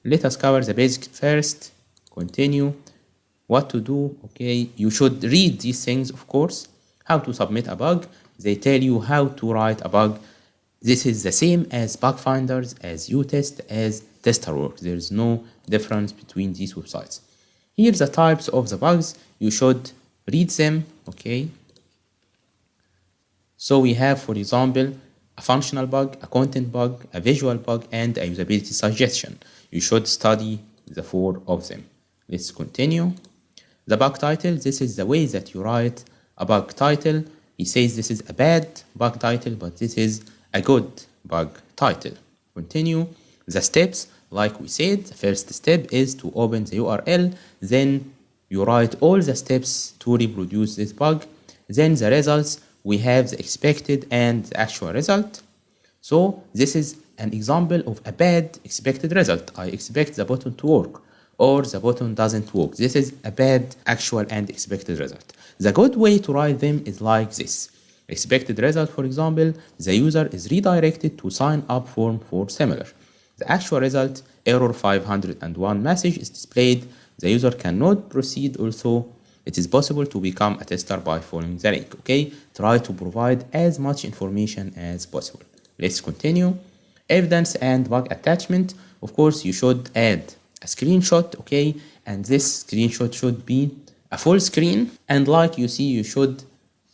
Let us cover the basics first. Continue. What to do, okay? You should read these things, of course. How to submit a bug. They tell you how to write a bug. This is the same as bug finders, as UTest, as TesterWorks. There is no difference between these websites. Here the types of the bugs. You should read them, okay? So we have, for example, a functional bug, a content bug, a visual bug, and a usability suggestion. You should study the 4 of them. Let's continue. The bug title, this is the way that you write a bug title. He says this is a bad bug title, but this is a good bug title. Continue. The steps, like we said, the first step is to open the URL, then you write all the steps to reproduce this bug. Then the results, we have the expected and the actual result. So this is an example of a bad expected result. I expect the button to work, or the button doesn't work. This is a bad actual and expected result. The good way to write them is like this. Expected result, for example, the user is redirected to sign up form for similar. The actual result, error 501 message is displayed. The user cannot proceed, also it is possible to become a tester by following the link, okay? Try to provide as much information as possible. Let's continue. Evidence and bug attachment. Of course, you should add a screenshot, okay? And this screenshot should be a full screen. And like you see, you should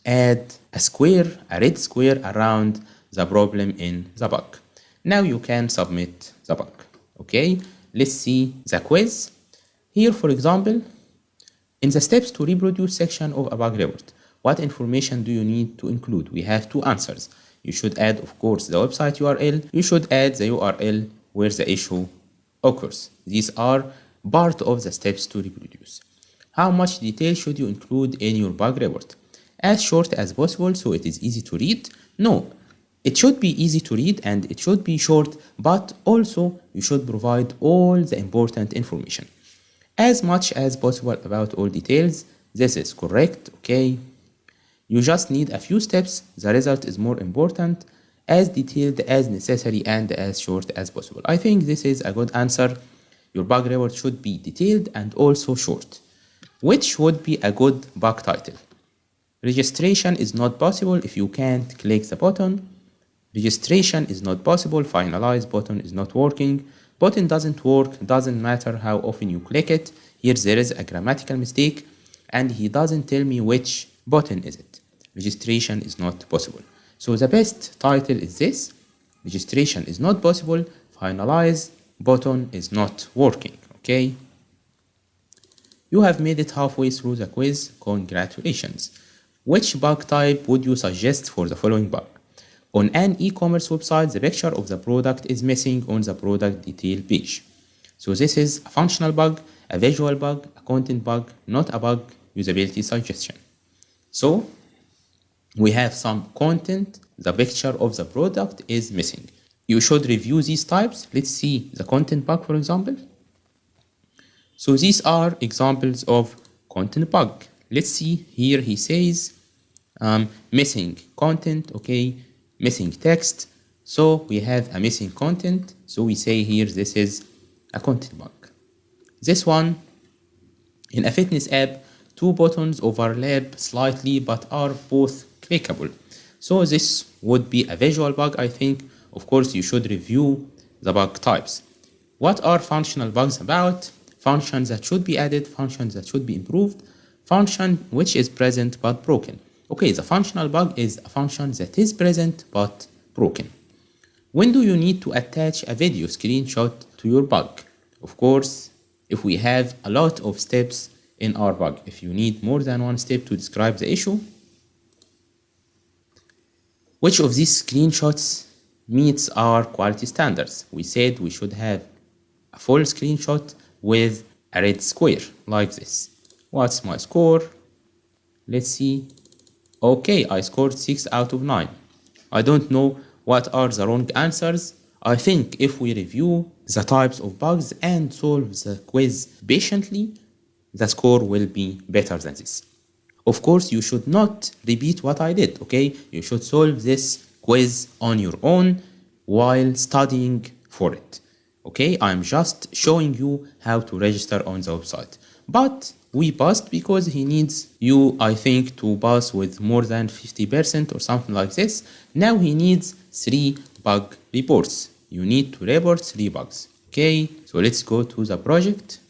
add a square, a red square around the problem in the bug. Now you can submit the bug, okay? Let's see the quiz. Here, for example, in the steps to reproduce section of a bug report, what information do you need to include? We have 2 answers. You should add, of course, the website URL. You should add the URL where the issue occurs. These are part of the steps to reproduce. How much detail should you include in your bug report? As short as possible so it is easy to read? No, it should be easy to read and it should be short, but also you should provide all the important information. As much as possible about all details. This is correct, okay? You just need a few steps. The result is more important. As detailed as necessary and as short as possible. I think this is a good answer. Your bug report should be detailed and also short. Which would be a good bug title? Registration is not possible if you can't click the button. Registration is not possible. Finalize button is not working. Button doesn't work, doesn't matter how often you click it. Here there is a grammatical mistake and he doesn't tell me which button is it. Registration is not possible. So the best title is this. Registration is not possible. Finalize button is not working, okay? You have made it halfway through the quiz. Congratulations. Which bug type would you suggest for the following bug? On an e-commerce website, the picture of the product is missing on the product detail page. So this is a functional bug, a visual bug, a content bug, not a bug usability suggestion. So we have some content, the picture of the product is missing. You should review these types. Let's see the content bug, for example. So these are examples of content bug. Let's see here he says missing content, okay, missing text. So we have a missing content. So we say here this is a content bug. This one, in a fitness app, 2 buttons overlap slightly but are both clickable. So this would be a visual bug, I think. Of course, you should review the bug types. What are functional bugs about? Functions that should be added, functions that should be improved, function which is present but broken. Okay, the functional bug is a function that is present but broken. When do you need to attach a video screenshot to your bug? Of course, if we have a lot of steps in our bug, if you need more than one step to describe the issue. Which of these screenshots meets our quality standards? We said we should have a full screenshot with a red square like this. What's my score? Let's see. Okay, I scored 6 out of 9. I don't know what are the wrong answers. I think if we review the types of bugs and solve the quiz patiently, the score will be better than this. Of course, you should not repeat what I did, okay? You should solve this quiz on your own while studying for it. Okay, I'm just showing you how to register on the website. But we passed because he needs you, I think, to pass with more than 50% or something like this. Now he needs 3 bug reports. You need to report 3 bugs. Okay, so let's go to the project.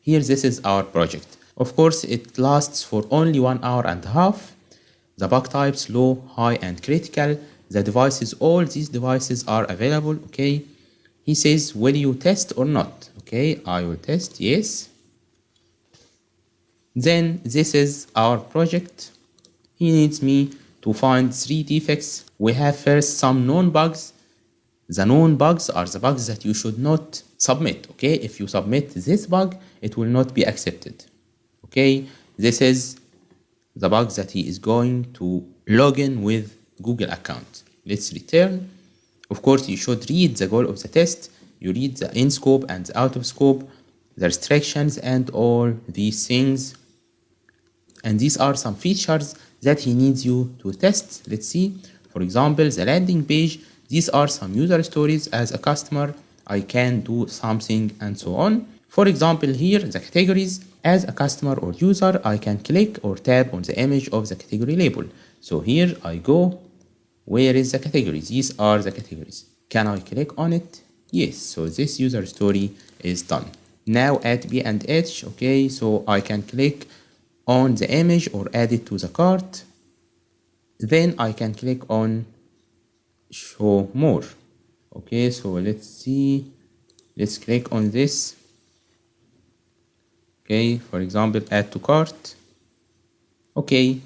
Here, this is our project. Of course, it lasts for only 1 hour and a half. The bug types low, high, and critical. The devices, all these devices are available. Okay, he says, will you test or not? Okay, I will test, yes. Then this is our project. He needs me to find 3 defects. We have first some known bugs. The known bugs are the bugs that you should not submit. Okay, if you submit this bug, it will not be accepted. Okay, this is the bugs that he is going to log in with Google account. Let's return. Of course, you should read the goal of the test. You read the in scope and the out of scope, the restrictions and all these things. And these are some features that he needs you to test. Let's see. For example, the landing page. These are some user stories. As a customer, I can do something and so on. For example, here, the categories. As a customer or user, I can click or tap on the image of the category label. So here I go. Where is the categories? These are the categories. Can I click on it? Yes. So this user story is done. Now at B and H, okay, so I can click on the image or add it to the cart. Then I can click on show more. Okay, so let's see. Let's click on this. Okay, for example, add to cart. Okay,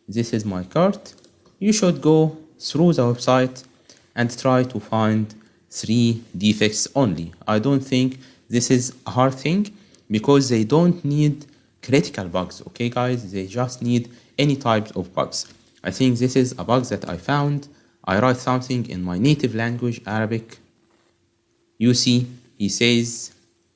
this is my cart. You should go through the website and try to find 3 defects only. I don't think this is a hard thing because they don't need critical bugs. Okay, guys, they just need any types of bugs. I think this is a bug that I found. I write something in my native language, Arabic. You see, he says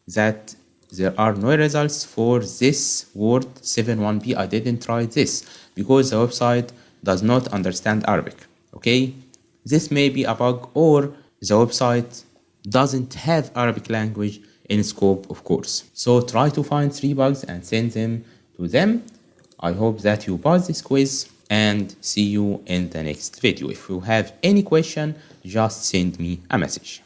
that there are no results for this word 71b. I didn't try this because the website does not understand Arabic. Okay, this may be a bug or the website doesn't have Arabic language in scope, of course. So try to find 3 bugs and send them to them. I hope that you pass this quiz and see you in the next video. If you have any question, just send me a message.